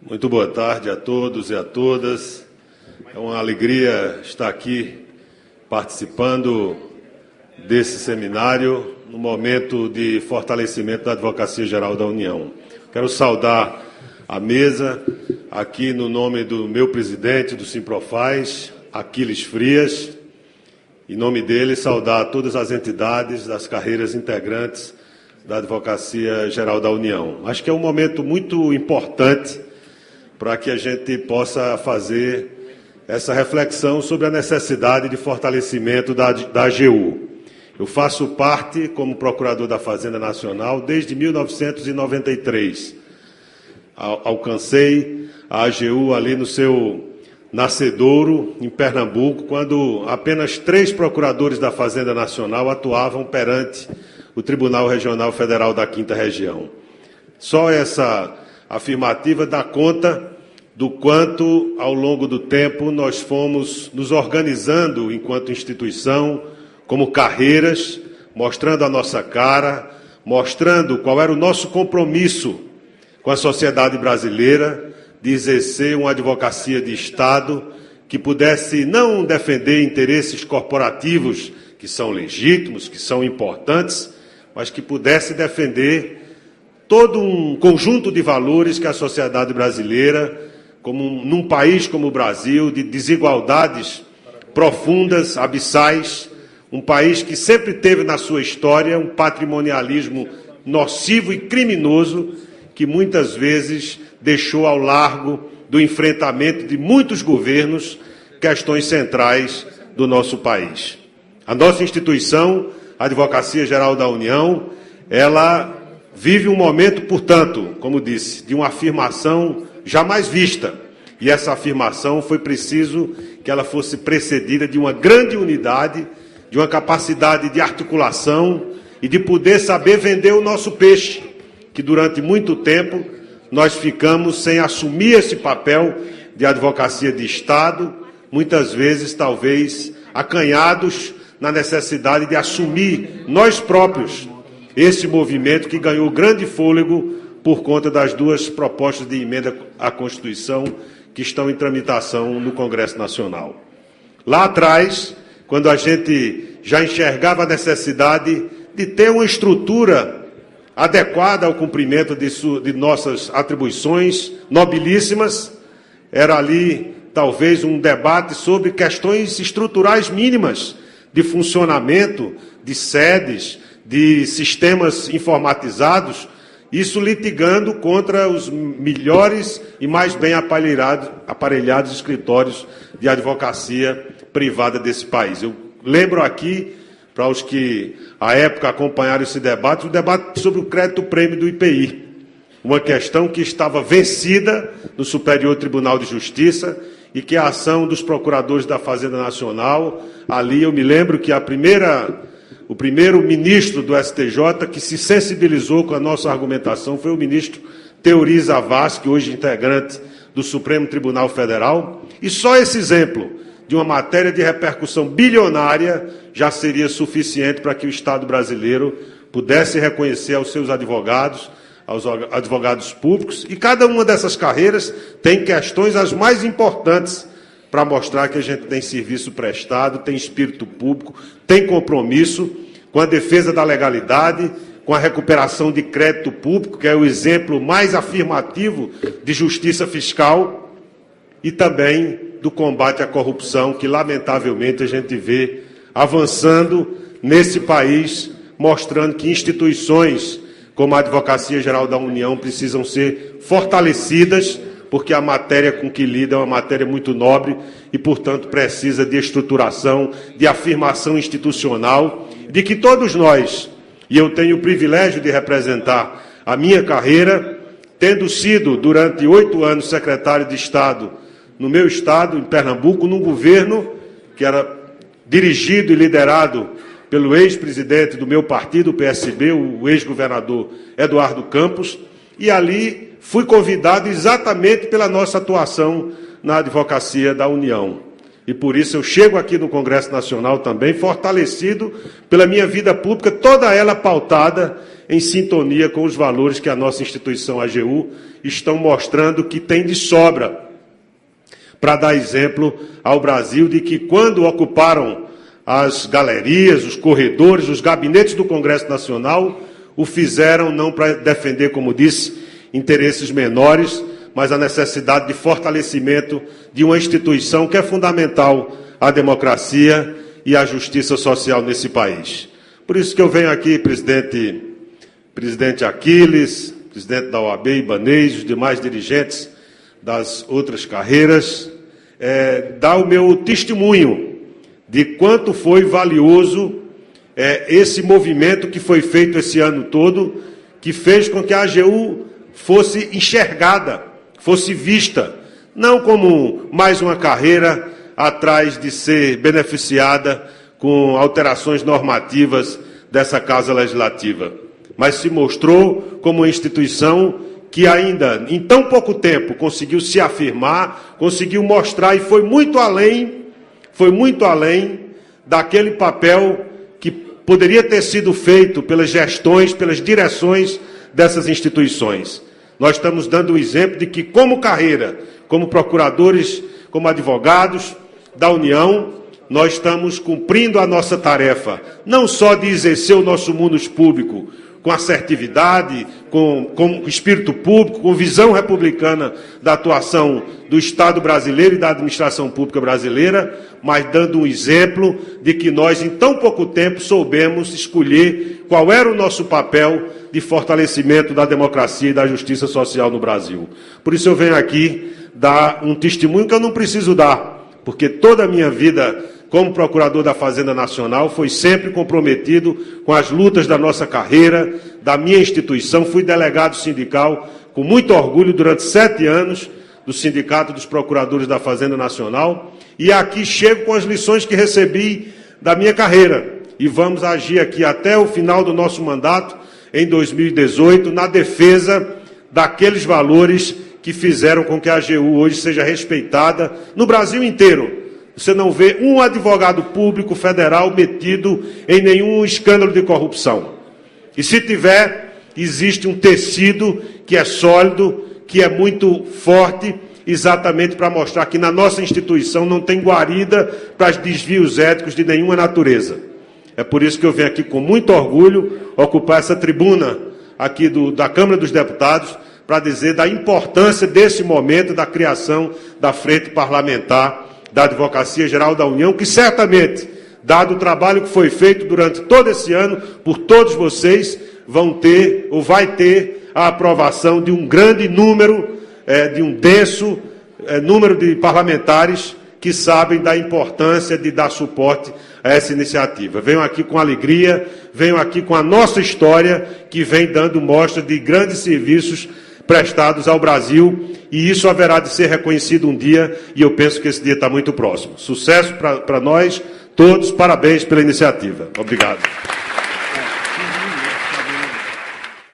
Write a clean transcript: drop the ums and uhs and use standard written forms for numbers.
Muito boa tarde a todos e a todas. É uma alegria estar aqui participando desse seminário no momento de fortalecimento da Advocacia Geral da União. Quero saudar a mesa aqui no nome do meu presidente do Simprofaz, Aquiles Frias. Em nome dele, saudar todas as entidades das carreiras integrantes da Advocacia Geral da União. Acho que é um momento muito importante para que a gente possa fazer essa reflexão sobre a necessidade de fortalecimento da AGU. Eu faço parte, como Procurador da Fazenda Nacional, desde 1993. Alcancei a AGU ali no seu nascedouro, em Pernambuco, quando apenas 3 procuradores da Fazenda Nacional atuavam perante o Tribunal Regional Federal da 5ª Região. Só essa afirmativa dá conta do quanto, ao longo do tempo, nós fomos nos organizando enquanto instituição, como carreiras, mostrando a nossa cara, mostrando qual era o nosso compromisso com a sociedade brasileira, de exercer uma advocacia de Estado que pudesse não defender interesses corporativos, que são legítimos, que são importantes, mas que pudesse defender todo um conjunto de valores que a sociedade brasileira, num país como o Brasil, de desigualdades profundas, abissais, um país que sempre teve na sua história um patrimonialismo nocivo e criminoso, que muitas vezes deixou ao largo do enfrentamento de muitos governos questões centrais do nosso país. A nossa instituição, a Advocacia Geral da União, ela vive um momento, portanto, como disse, de uma afirmação jamais vista. E essa afirmação foi preciso que ela fosse precedida de uma grande unidade, de uma capacidade de articulação e de poder saber vender o nosso peixe, que durante muito tempo nós ficamos sem assumir esse papel de advocacia de Estado, muitas vezes, talvez, acanhados na necessidade de assumir nós próprios esse movimento que ganhou grande fôlego por conta das 2 propostas de emenda à Constituição que estão em tramitação no Congresso Nacional. Lá atrás, quando a gente já enxergava a necessidade de ter uma estrutura adequada ao cumprimento de nossas atribuições nobilíssimas, era ali, talvez, um debate sobre questões estruturais mínimas de funcionamento, de sedes, de sistemas informatizados, isso litigando contra os melhores e mais bem aparelhados escritórios de advocacia privada desse país. Eu lembro aqui, para os que, à época, acompanharam esse debate, o debate sobre o crédito-prêmio do IPI, uma questão que estava vencida no Superior Tribunal de Justiça e que a ação dos procuradores da Fazenda Nacional, ali eu me lembro que o primeiro ministro do STJ que se sensibilizou com a nossa argumentação foi o ministro Teori Zavascki, hoje integrante do Supremo Tribunal Federal, e só esse exemplo de uma matéria de repercussão bilionária já seria suficiente para que o Estado brasileiro pudesse reconhecer aos seus advogados, aos advogados públicos, e cada uma dessas carreiras tem questões as mais importantes para mostrar que a gente tem serviço prestado, tem espírito público, tem compromisso com a defesa da legalidade, com a recuperação de crédito público, que é o exemplo mais afirmativo de justiça fiscal, e também do combate à corrupção, que, lamentavelmente, a gente vê avançando nesse país, mostrando que instituições como a Advocacia Geral da União precisam ser fortalecidas, porque a matéria com que lida é uma matéria muito nobre e, portanto, precisa de estruturação, de afirmação institucional, de que todos nós, e eu tenho o privilégio de representar a minha carreira, tendo sido, durante 8 anos, secretário de Estado no meu estado, em Pernambuco, num governo que era dirigido e liderado pelo ex-presidente do meu partido, o PSB, o ex-governador Eduardo Campos, e ali fui convidado exatamente pela nossa atuação na Advocacia da União. E por isso eu chego aqui no Congresso Nacional também fortalecido pela minha vida pública, toda ela pautada em sintonia com os valores que a nossa instituição AGU estão mostrando que tem de sobra, para dar exemplo ao Brasil de que, quando ocuparam as galerias, os corredores, os gabinetes do Congresso Nacional, o fizeram não para defender, como disse, interesses menores, mas a necessidade de fortalecimento de uma instituição que é fundamental à democracia e à justiça social nesse país. Por isso que eu venho aqui, presidente Aquiles, presidente da OAB, Ibanez, os demais dirigentes das outras carreiras, dar o meu testemunho de quanto foi valioso esse movimento que foi feito esse ano todo, que fez com que a AGU fosse enxergada, fosse vista, não como mais uma carreira atrás de ser beneficiada com alterações normativas dessa Casa Legislativa, mas se mostrou como uma instituição que ainda, em tão pouco tempo, conseguiu se afirmar, conseguiu mostrar e foi muito além daquele papel que poderia ter sido feito pelas gestões, pelas direções dessas instituições. Nós estamos dando o exemplo de que, como carreira, como procuradores, como advogados da União, nós estamos cumprindo a nossa tarefa, não só de exercer o nosso munus público com assertividade, com espírito público, com visão republicana da atuação do Estado brasileiro e da administração pública brasileira, mas dando um exemplo de que nós, em tão pouco tempo, soubemos escolher qual era o nosso papel de fortalecimento da democracia e da justiça social no Brasil. Por isso eu venho aqui dar um testemunho que eu não preciso dar, porque toda a minha vida como procurador da Fazenda Nacional, foi sempre comprometido com as lutas da nossa carreira, da minha instituição. Fui delegado sindical com muito orgulho durante 7 anos do Sindicato dos Procuradores da Fazenda Nacional, e aqui chego com as lições que recebi da minha carreira. E vamos agir aqui até o final do nosso mandato, em 2018, na defesa daqueles valores que fizeram com que a AGU hoje seja respeitada no Brasil inteiro. Você não vê um advogado público federal metido em nenhum escândalo de corrupção. E se tiver, existe um tecido que é sólido, que é muito forte, exatamente para mostrar que na nossa instituição não tem guarida para desvios éticos de nenhuma natureza. É por isso que eu venho aqui com muito orgulho ocupar essa tribuna aqui da Câmara dos Deputados para dizer da importância desse momento da criação da Frente Parlamentar da Advocacia Geral da União, que certamente, dado o trabalho que foi feito durante todo esse ano, por todos vocês, vão ter, ou vai ter, a aprovação de um grande número, de um denso número de parlamentares que sabem da importância de dar suporte a essa iniciativa. Venho aqui com alegria, venho aqui com a nossa história, que vem dando mostra de grandes serviços prestados ao Brasil, e isso haverá de ser reconhecido um dia, e eu penso que esse dia está muito próximo. Sucesso para nós todos, parabéns pela iniciativa. Obrigado.